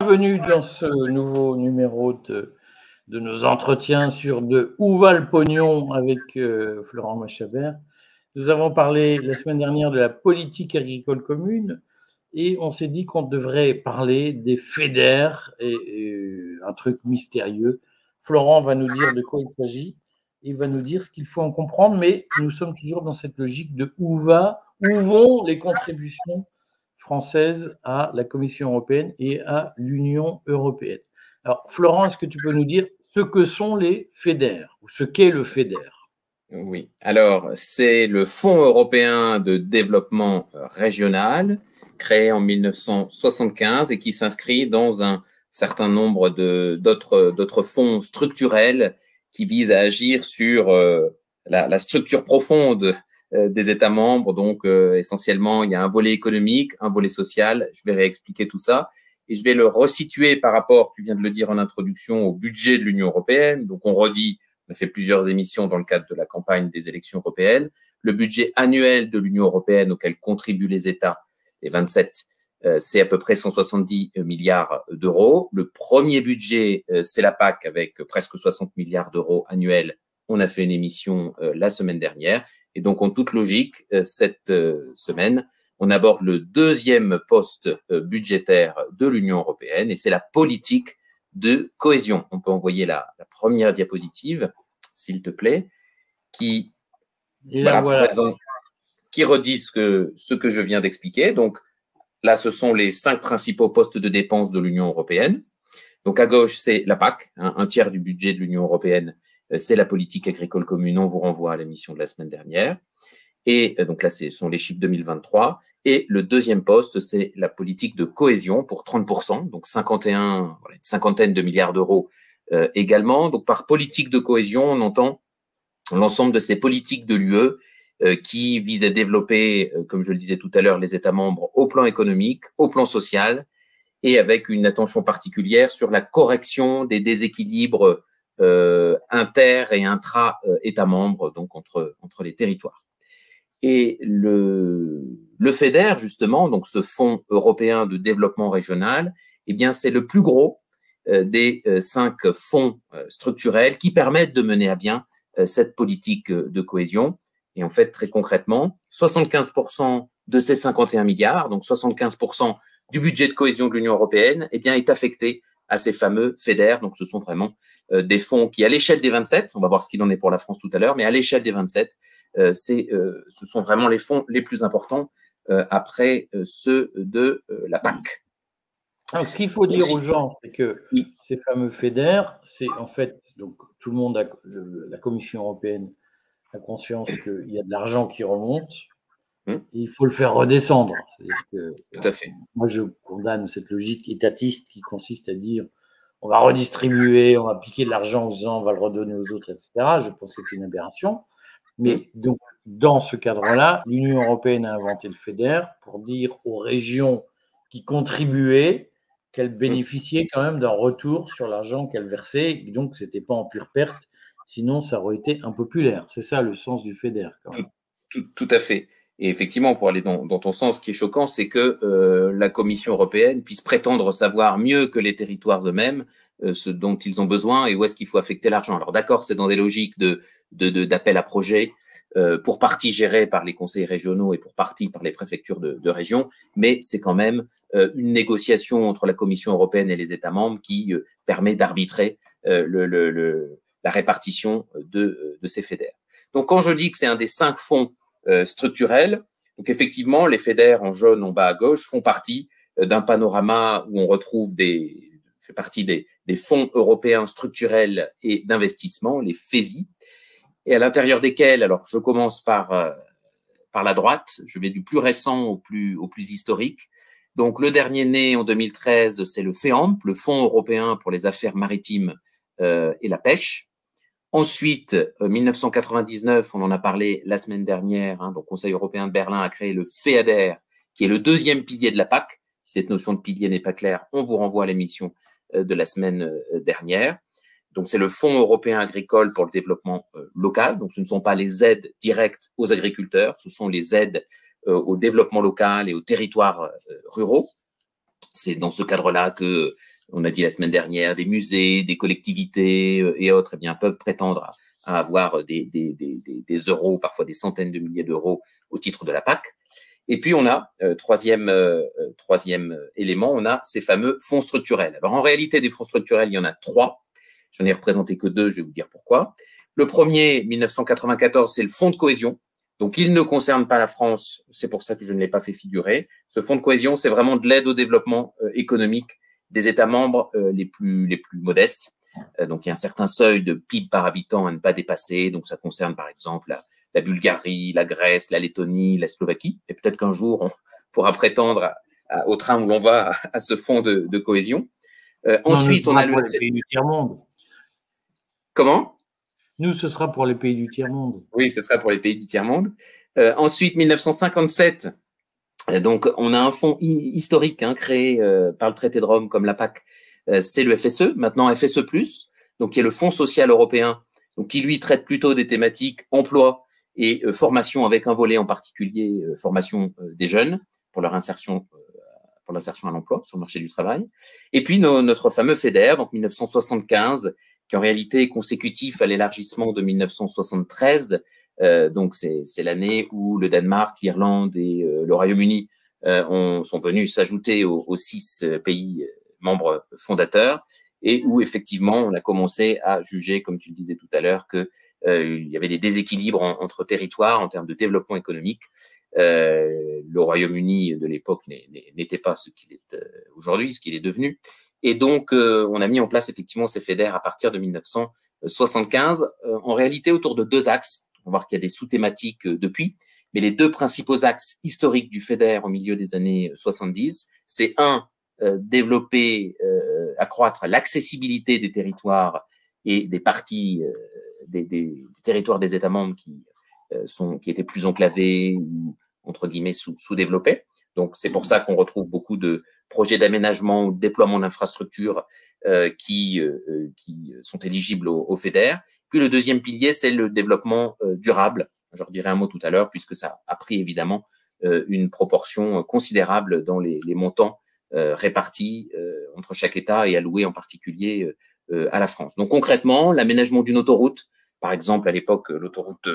Bienvenue dans ce nouveau numéro de nos entretiens sur de Où va le pognon avec Florent Machabert. Nous avons parlé la semaine dernière de la politique agricole commune et on s'est dit qu'on devrait parler des FEDER et un truc mystérieux. Florent va nous dire de quoi il s'agit, il va nous dire ce qu'il faut en comprendre, mais nous sommes toujours dans cette logique de où vont les contributions française à la Commission européenne et à l'Union européenne. Alors, Florent, est-ce que tu peux nous dire ce que sont les FEDER ou ce qu'est le FEDER? Oui, alors c'est le Fonds européen de développement régional créé en 1975 et qui s'inscrit dans un certain nombre d'autres fonds structurels qui visent à agir sur la structure profonde des États membres. Donc, essentiellement, il y a un volet économique, un volet social. Je vais réexpliquer tout ça et je vais le resituer par rapport, tu viens de le dire en introduction, au budget de l'Union européenne. Donc, on redit, on a fait plusieurs émissions dans le cadre de la campagne des élections européennes. Le budget annuel de l'Union européenne auquel contribuent les États, les 27, c'est à peu près 170 milliards d'euros. Le premier budget, c'est la PAC avec presque 60 milliards d'euros annuels. On a fait une émission la semaine dernière. Et donc, en toute logique, cette semaine, on aborde le deuxième poste budgétaire de l'Union européenne et c'est la politique de cohésion. On peut envoyer la première diapositive, s'il te plaît, qui redit ce que je viens d'expliquer. Donc, là, ce sont les 5 principaux postes de dépenses de l'Union européenne. Donc, à gauche, c'est la PAC, un tiers du budget de l'Union européenne. C'est la politique agricole commune. On vous renvoie à l'émission de la semaine dernière. Et donc là, ce sont les chiffres 2023. Et le deuxième poste, c'est la politique de cohésion pour 30%, donc une cinquantaine de milliards d'euros également. Donc par politique de cohésion, on entend l'ensemble de ces politiques de l'UE qui visent à développer, comme je le disais tout à l'heure, les États membres au plan économique, au plan social, et avec une attention particulière sur la correction des déséquilibres inter- et intra-États membres, donc entre les territoires. Et le FEDER, justement, donc ce Fonds européen de développement régional, eh bien, c'est le plus gros des 5 fonds structurels qui permettent de mener à bien cette politique de cohésion. Et en fait, très concrètement, 75% de ces 51 milliards, donc 75% du budget de cohésion de l'Union européenne, eh bien, est affecté à ces fameux FEDER. Donc, ce sont vraiment des fonds qui, à l'échelle des 27, on va voir ce qu'il en est pour la France tout à l'heure, mais à l'échelle des 27, ce sont vraiment les fonds les plus importants après ceux de la PAC. Alors, ce qu'il faut dire aux gens, c'est que ces fameux FEDER, c'est en fait, donc tout le monde, la Commission européenne a conscience qu'il y a de l'argent qui remonte, et il faut le faire redescendre. C'est-à-dire que, tout à fait. Moi, je condamne cette logique étatiste qui consiste à dire on va redistribuer, on va piquer de l'argent aux uns, on va le redonner aux autres, etc. Je pense que c'est une aberration. Mais donc, dans ce cadre-là, l'Union européenne a inventé le FEDER pour dire aux régions qui contribuaient qu'elles bénéficiaient quand même d'un retour sur l'argent qu'elles versaient. Et donc, ce n'était pas en pure perte, sinon ça aurait été impopulaire. C'est ça le sens du FEDER. Quand même. Tout à fait. Et effectivement, pour aller dans ton sens, ce qui est choquant, c'est que la Commission européenne puisse prétendre savoir mieux que les territoires eux-mêmes ce dont ils ont besoin et où est-ce qu'il faut affecter l'argent. Alors d'accord, c'est dans des logiques d'appel à projet, pour partie gérées par les conseils régionaux et pour partie par les préfectures de région, mais c'est quand même une négociation entre la Commission européenne et les États membres qui permet d'arbitrer la répartition de ces FEDER. Donc quand je dis que c'est un des 5 fonds structurels, donc effectivement, les FEDER en jaune en bas à gauche font partie d'un panorama où on retrouve fait partie des fonds européens structurels et d'investissement, les FESI, et à l'intérieur desquels, alors je commence par la droite, je vais du plus récent au plus historique. Donc le dernier né en 2013, c'est le FEAMP, le Fonds européen pour les affaires maritimes et la pêche. Ensuite, 1999, on en a parlé la semaine dernière, donc Conseil européen de Berlin a créé le FEADER, qui est le deuxième pilier de la PAC. Si cette notion de pilier n'est pas claire, on vous renvoie à l'émission de la semaine dernière. Donc, c'est le Fonds européen agricole pour le développement local. Donc, ce ne sont pas les aides directes aux agriculteurs, ce sont les aides au développement local et aux territoires ruraux. C'est dans ce cadre-là que on a dit la semaine dernière, des musées, des collectivités et autres, eh bien, peuvent prétendre à avoir des euros, parfois des centaines de milliers d'euros au titre de la PAC. Et puis, on a, troisième élément, on a ces fameux fonds structurels. Alors, en réalité, des fonds structurels, il y en a 3. J'en ai représenté que 2, je vais vous dire pourquoi. Le premier, 1994, c'est le fonds de cohésion. Donc, il ne concerne pas la France, c'est pour ça que je ne l'ai pas fait figurer. Ce fonds de cohésion, c'est vraiment de l'aide au développement économique des États membres les plus modestes. Donc, il y a un certain seuil de PIB par habitant à ne pas dépasser. Donc, ça concerne par exemple la Bulgarie, la Grèce, la Lettonie, la Slovaquie. Et peut-être qu'un jour, on pourra prétendre au train où l'on va à ce fonds de cohésion. Ensuite, on a le pays du tiers-monde. Comment ? Nous, ce sera pour les pays du tiers-monde. Oui, ce sera pour les pays du tiers-monde. Ensuite, 1957, donc on a un fonds historique créé par le traité de Rome comme la PAC, c'est le FSE, maintenant FSE+, donc qui est le Fonds social européen, donc qui lui traite plutôt des thématiques emploi et formation, avec un volet en particulier formation des jeunes pour leur insertion pour l'insertion à l'emploi sur le marché du travail. Et puis notre fameux FEDER, donc 1975, qui en réalité est consécutif à l'élargissement de 1973. Donc, c'est l'année où le Danemark, l'Irlande et le Royaume-Uni sont venus s'ajouter aux 6 pays membres fondateurs et où, effectivement, on a commencé à juger, comme tu le disais tout à l'heure, qu'il y avait des déséquilibres entre territoires en termes de développement économique. Le Royaume-Uni de l'époque n'était pas ce qu'il est aujourd'hui, ce qu'il est devenu. Et donc, on a mis en place effectivement ces FEDER à partir de 1975, en réalité autour de 2 axes. On va voir qu'il y a des sous-thématiques depuis, mais les 2 principaux axes historiques du FEDER au milieu des années 70, c'est développer, accroître l'accessibilité des territoires et des parties des territoires des États membres qui étaient plus enclavés ou, entre guillemets, sous-développés. Donc, c'est pour ça qu'on retrouve beaucoup de projets d'aménagement ou de déploiement d'infrastructures qui sont éligibles au FEDER. Puis, le deuxième pilier, c'est le développement durable. Je redirai un mot tout à l'heure, puisque ça a pris évidemment une proportion considérable dans les montants répartis entre chaque État et alloués en particulier à la France. Donc, concrètement, l'aménagement d'une autoroute, par exemple, à l'époque, l'autoroute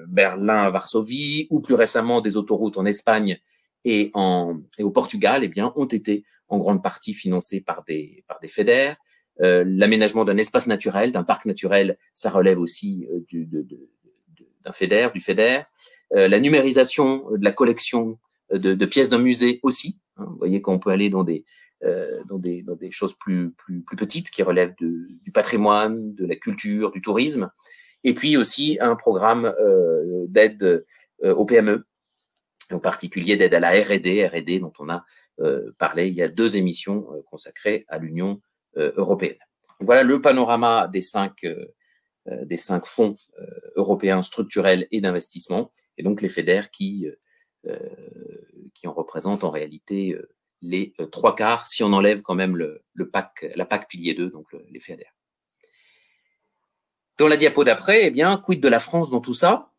Berlin-Varsovie, ou plus récemment des autoroutes en Espagne et au Portugal, eh bien, ont été en grande partie financés par des FEDER. L'aménagement d'un espace naturel, d'un parc naturel, ça relève aussi d'un FEDER, du FEDER. La numérisation de la collection de pièces d'un musée aussi. Vous voyez qu'on peut aller dans des choses plus petites qui relèvent du patrimoine, de la culture, du tourisme. Et puis aussi un programme d'aide aux PME, en particulier d'aide à la R&D dont on a parlé. Il y a 2 émissions consacrées à l'Union européenne. Donc voilà le panorama des 5 fonds européens structurels et d'investissement, et donc les FEDER qui en représentent en réalité les 3/4, si on enlève quand même la PAC pilier 2, donc les FEDER. Dans la diapo d'après, eh bien, quid de la France dans tout ça?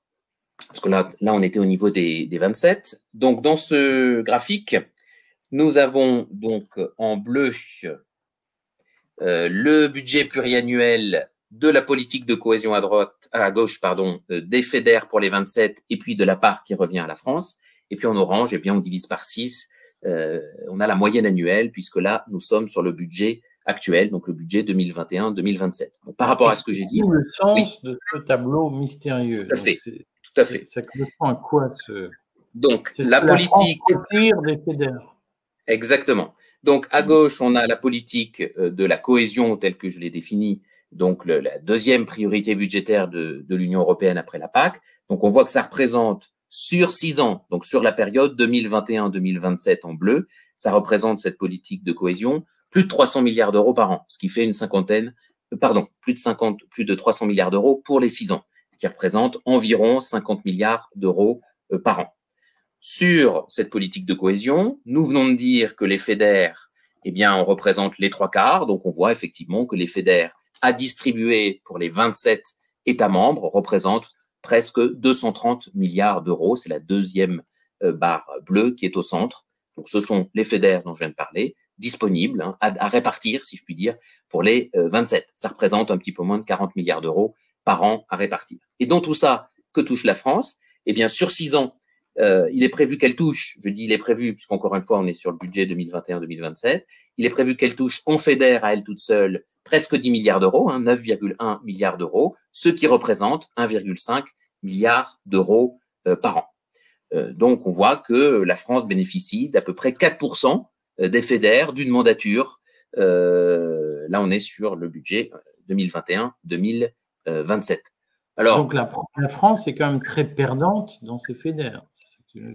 Parce que là, on était au niveau des 27. Donc, dans ce graphique, nous avons donc en bleu le budget pluriannuel de la politique de cohésion à gauche, des FEDER pour les 27, et puis de la part qui revient à la France. Et puis en orange, eh bien, on divise par 6. On a la moyenne annuelle, puisque là, nous sommes sur le budget actuel, donc le budget 2021-2027. Par rapport à ce que j'ai dit. Le sens de ce tableau mystérieux. Tout à fait. Tout à fait. Ça correspond à quoi Donc, la politique. Des FEDER. Exactement. Donc, à gauche, on a la politique de la cohésion telle que je l'ai définie, donc la deuxième priorité budgétaire de l'Union européenne après la PAC. Donc, on voit que ça représente sur 6 ans, donc sur la période 2021-2027 en bleu, ça représente cette politique de cohésion plus de 300 milliards d'euros par an, ce qui fait plus de 300 milliards d'euros pour les 6 ans, ce qui représente environ 50 milliards d'euros par an. Sur cette politique de cohésion, nous venons de dire que les FEDER, eh bien, on représente les 3/4, donc on voit effectivement que les FEDER à distribuer pour les 27 États membres représentent presque 230 milliards d'euros. C'est la deuxième barre bleue qui est au centre. Donc, ce sont les FEDER dont je viens de parler, disponibles à répartir, si je puis dire, pour les 27. Ça représente un petit peu moins de 40 milliards d'euros par an à répartir. Et dans tout ça, que touche la France? Eh bien, sur 6 ans, il est prévu qu'elle touche, je dis il est prévu, puisqu'encore une fois, on est sur le budget 2021-2027, il est prévu qu'elle touche en FEDER à elle toute seule presque 10 milliards d'euros, 9,1 milliards d'euros, ce qui représente 1,5 milliard d'euros par an. Donc, on voit que la France bénéficie d'à peu près 4% des FEDER d'une mandature. Là, on est sur le budget 2021-2027. Alors, donc, la France est quand même très perdante dans ces FEDER.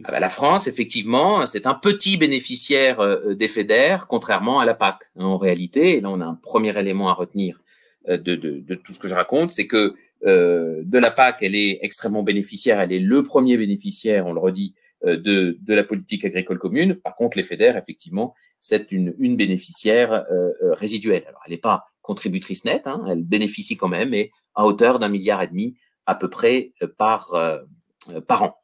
La France, effectivement, c'est un petit bénéficiaire des FEDER, contrairement à la PAC. En réalité, et là, on a un premier élément à retenir de tout ce que je raconte, c'est que de la PAC, elle est extrêmement bénéficiaire, elle est le premier bénéficiaire, on le redit, de la politique agricole commune. Par contre, les FEDER, effectivement, c'est une bénéficiaire résiduelle. Alors, elle n'est pas contributrice nette, elle bénéficie quand même, mais à hauteur d'1,5 milliard à peu près par an.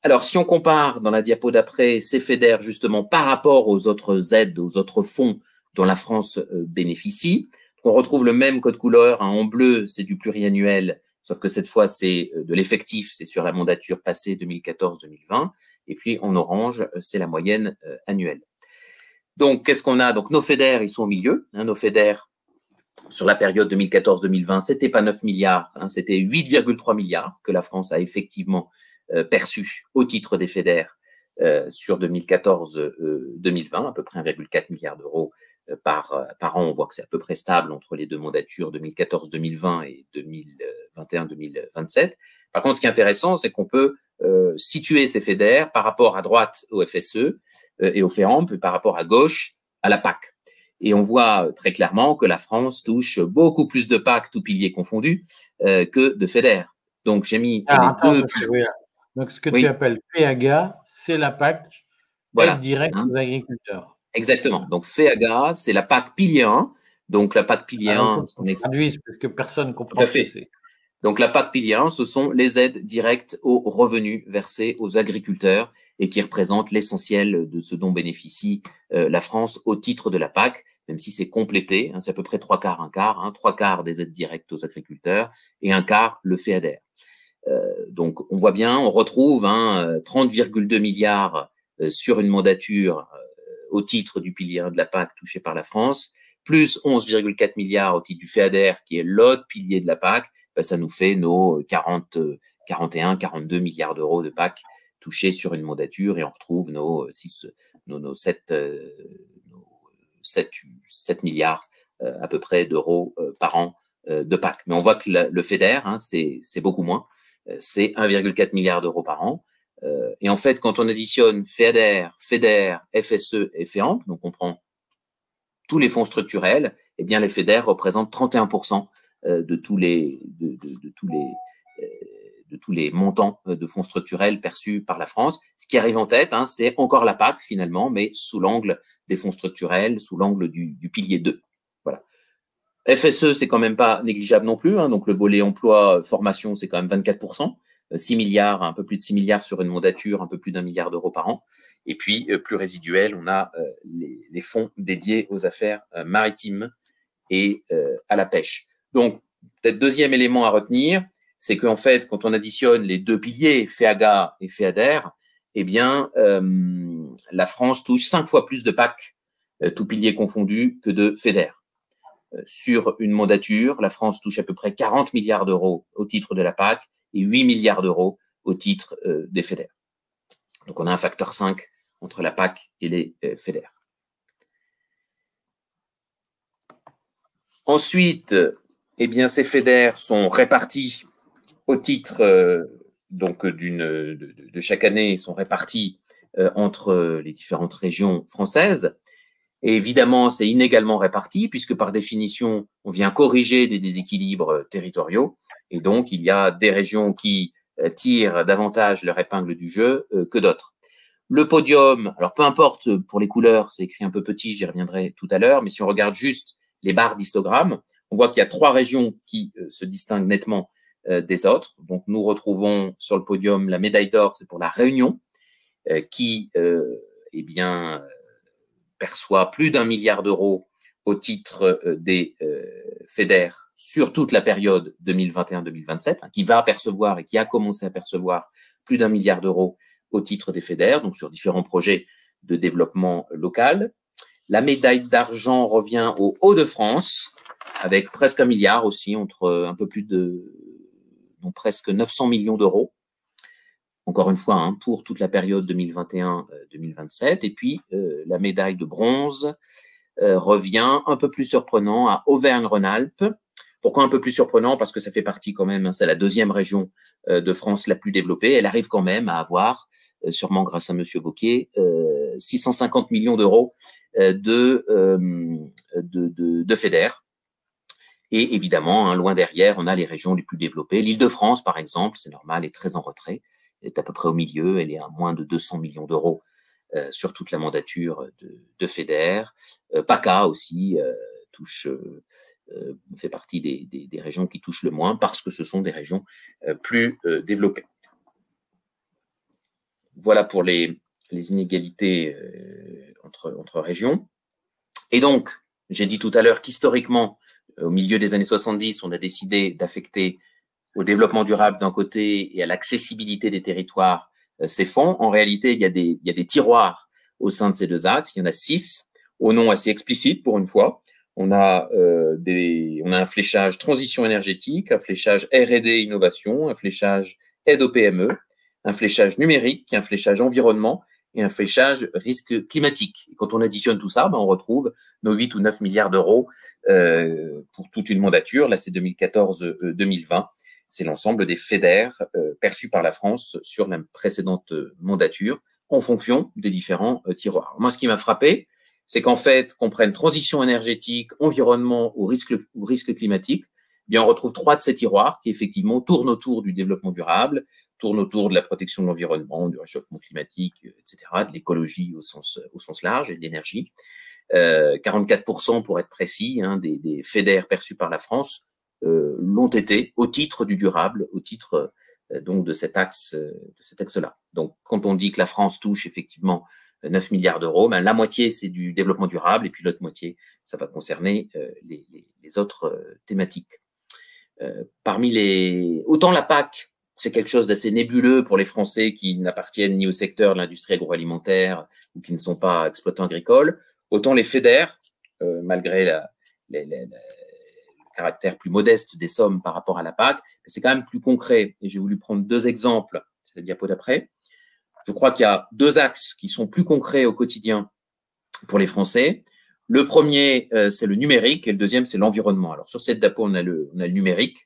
Alors, si on compare dans la diapo d'après ces FEDER justement par rapport aux autres aides, aux autres fonds dont la France bénéficie, on retrouve le même code couleur. En bleu, c'est du pluriannuel, sauf que cette fois, c'est de l'effectif, c'est sur la mandature passée 2014-2020. Et puis, en orange, c'est la moyenne annuelle. Donc, qu'est-ce qu'on a? Donc, nos FEDER, ils sont au milieu. Nos FEDER, sur la période 2014-2020, c'était pas 9 milliards, c'était 8,3 milliards que la France a effectivement perçu au titre des FEDER sur 2014-2020, à peu près 1,4 milliard d'euros par an. On voit que c'est à peu près stable entre les deux mandatures 2014-2020 et 2021-2027. Par contre, ce qui est intéressant, c'est qu'on peut situer ces FEDER par rapport à droite au FSE et au FEAMP, et par rapport à gauche à la PAC. Et on voit très clairement que la France touche beaucoup plus de PAC, tout pilier confondu, que de FEDER. Donc, j'ai mis les deux. Donc, ce que tu appelles FEAGA, c'est la PAC, aide directe aux agriculteurs. Exactement. Donc, FEAGA, c'est la PAC pilier 1. Donc, la PAC pilier 1. Traduise parce que personne ne comprend ce que c'est. Donc, la PAC pilier 1, ce sont les aides directes aux revenus versés aux agriculteurs et qui représentent l'essentiel de ce dont bénéficie la France au titre de la PAC, même si c'est complété, c'est à peu près 3 quarts, 1 quart, 3 quarts des aides directes aux agriculteurs et 1 quart le FEADER. Donc, on voit bien, on retrouve 30,2 milliards sur une mandature au titre du pilier 1 de la PAC touché par la France, plus 11,4 milliards au titre du FEADER, qui est l'autre pilier de la PAC, ça nous fait nos 41, 42 milliards d'euros de PAC touchés sur une mandature, et on retrouve nos 7 milliards à peu près d'euros par an de PAC. Mais on voit que le FEDER, c'est beaucoup moins. C'est 1,4 milliard d'euros par an. Et en fait, quand on additionne FEADER, FSE et FEAMP, donc on prend tous les fonds structurels, eh bien les FEDER représentent 31% de tous les montants de fonds structurels perçus par la France. Ce qui arrive en tête, c'est encore la PAC finalement, mais sous l'angle des fonds structurels, sous l'angle du pilier 2. Voilà. FSE, c'est quand même pas négligeable non plus. Donc, le volet emploi, formation, c'est quand même 24%. 6 milliards, un peu plus de 6 milliards sur une mandature, un peu plus d'1 milliard d'euros par an. Et puis, plus résiduel, on a les fonds dédiés aux affaires maritimes et à la pêche. Donc, peut-être deuxième élément à retenir, c'est qu'en fait, quand on additionne les deux piliers, FEAGA et FEADER, eh bien, la France touche 5 fois plus de PAC, tout pilier confondu, que de FEDER. Sur une mandature, la France touche à peu près 40 milliards d'euros au titre de la PAC et 8 milliards d'euros au titre des FEDER. Donc, on a un facteur 5 entre la PAC et les FEDER. Ensuite, eh bien, ces FEDER sont répartis au titre de chaque année, sont répartis entre les différentes régions françaises. Et évidemment, c'est inégalement réparti puisque par définition, on vient corriger des déséquilibres territoriaux. Et donc, il y a des régions qui tirent davantage leur épingle du jeu que d'autres. Le podium, alors peu importe pour les couleurs, c'est écrit un peu petit, j'y reviendrai tout à l'heure, mais si on regarde juste les barres d'histogramme, on voit qu'il y a 3 régions qui se distinguent nettement des autres. Donc, nous retrouvons sur le podium la médaille d'or, c'est pour la Réunion, qui perçoit plus d'1 milliard d'euros au titre des FEDER sur toute la période 2021-2027, qui va percevoir et qui a commencé à percevoir plus d'1 milliard d'euros au titre des FEDER, donc sur différents projets de développement local. La médaille d'argent revient aux Hauts-de-France, avec presque 1 milliard aussi, entre un peu plus de donc presque 900 millions d'euros. Encore une fois, hein, pour toute la période 2021-2027. Et puis, la médaille de bronze revient un peu plus surprenant à Auvergne-Rhône-Alpes. Pourquoi un peu plus surprenant? Parce que ça fait partie quand même, hein, c'est la deuxième région de France la plus développée. Elle arrive quand même à avoir, sûrement grâce à Monsieur Wauquiez, 650 millions d'euros de FEDER. Et évidemment, hein, loin derrière, on a les régions les plus développées. L'Île-de-France, par exemple, c'est normal, est très en retrait. Elle est à peu près au milieu, elle est à moins de 200 millions d'euros sur toute la mandature de FEDER. PACA aussi fait partie des régions qui touchent le moins parce que ce sont des régions plus développées. Voilà pour les inégalités entre régions. Et donc, j'ai dit tout à l'heure qu'historiquement, au milieu des années 70, on a décidé d'affecter au développement durable d'un côté et à l'accessibilité des territoires ces fonds. En réalité, il y a des tiroirs au sein de ces deux axes. Il y en a 6, au nom assez explicite pour une fois. On a un fléchage transition énergétique, un fléchage R&D innovation, un fléchage aide aux PME, un fléchage numérique, un fléchage environnement et un fléchage risque climatique. Et quand on additionne tout ça, on retrouve nos 8 ou 9 milliards d'euros pour toute une mandature. Là, c'est 2014-2020. C'est l'ensemble des FEDER perçus par la France sur la précédente mandature en fonction des différents tiroirs. Moi, ce qui m'a frappé, c'est qu'en fait, qu'on prenne transition énergétique, environnement ou risque climatique, bien, on retrouve 3 de ces tiroirs qui, effectivement, tournent autour du développement durable, tournent autour de la protection de l'environnement, du réchauffement climatique, etc., de l'écologie au sens large et de l'énergie. 44% pour être précis, hein, des FEDER perçus par la France l'ont été au titre du durable, au titre donc de cet axe-là. Donc, quand on dit que la France touche effectivement 9 milliards d'euros, la moitié c'est du développement durable et puis l'autre moitié ça va concerner les autres thématiques. Autant la PAC, c'est quelque chose d'assez nébuleux pour les Français qui n'appartiennent ni au secteur de l'industrie agroalimentaire ou qui ne sont pas exploitants agricoles, autant les FEDER, malgré le caractère plus modeste des sommes par rapport à la PAC, c'est quand même plus concret. Et j'ai voulu prendre 2 exemples, c'est la diapo d'après. Je crois qu'il y a 2 axes qui sont plus concrets au quotidien pour les Français. Le premier, c'est le numérique et le deuxième, c'est l'environnement. Alors, sur cette diapo, on a le numérique.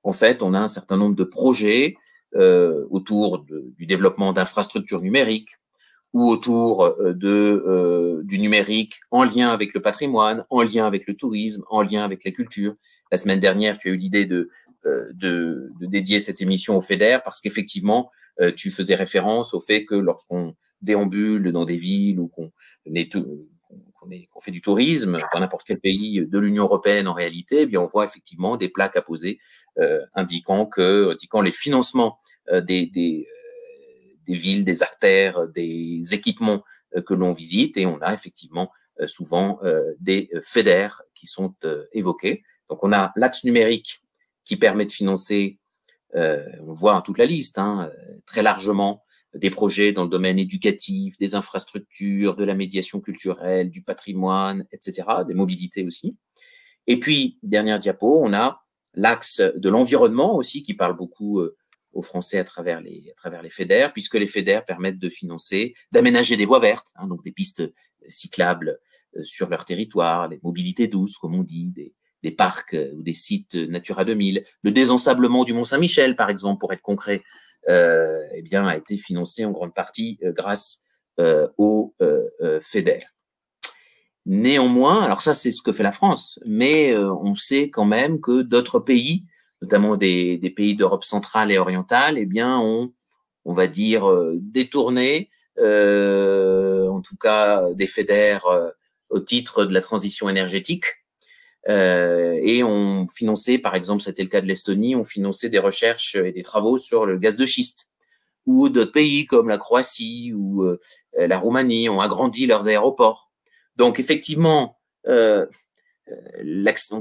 En fait, on a un certain nombre de projets autour du développement d'infrastructures numériques ou autour du numérique en lien avec le patrimoine, en lien avec le tourisme, en lien avec la culture. La semaine dernière, tu as eu l'idée de dédier cette émission au FEDER parce qu'effectivement, tu faisais référence au fait que lorsqu'on déambule dans des villes ou qu'on fait du tourisme dans n'importe quel pays de l'Union européenne en réalité, eh bien on voit effectivement des plaques apposées indiquant les financements des villes, des artères, des équipements que l'on visite, et on a effectivement souvent des FEDER qui sont évoqués. Donc on a l'axe numérique qui permet de financer, on voit toute la liste, très largement, des projets dans le domaine éducatif, des infrastructures, de la médiation culturelle, du patrimoine, etc., des mobilités aussi. Et puis, dernière diapo, on a l'axe de l'environnement aussi qui parle beaucoup aux Français à travers les FEDER, puisque les FEDER permettent de financer, d'aménager des voies vertes, donc des pistes cyclables sur leur territoire, les mobilités douces, comme on dit, des parcs ou des sites Natura 2000. Le désensablement du Mont-Saint-Michel, par exemple, pour être concret, a été financé en grande partie grâce au FEDER. Néanmoins, alors ça c'est ce que fait la France, mais on sait quand même que d'autres pays, notamment des pays d'Europe centrale et orientale, on va dire détourné, en tout cas des FEDER au titre de la transition énergétique, et on finançait, par exemple, c'était le cas de l'Estonie, on finançait des recherches et des travaux sur le gaz de schiste. ou d'autres pays comme la Croatie ou la Roumanie ont agrandi leurs aéroports. Donc, effectivement, on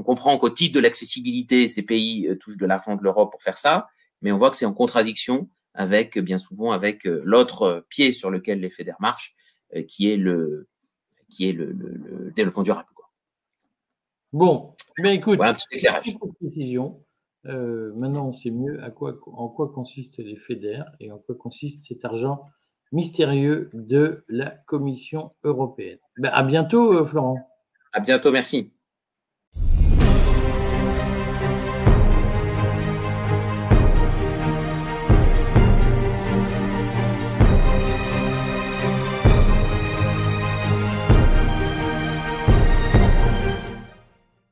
comprend qu'au titre de l'accessibilité, ces pays touchent de l'argent de l'Europe pour faire ça, mais on voit que c'est en contradiction avec, bien souvent, avec l'autre pied sur lequel les FEDER marchent, qui est le développement durable, quoi. Bon, mais écoute, voilà un petit éclairage. beaucoup de précision. Maintenant, on sait mieux en quoi consistent les FEDER et en quoi consiste cet argent mystérieux de la Commission européenne. Ben, à bientôt, Florent. À bientôt, merci.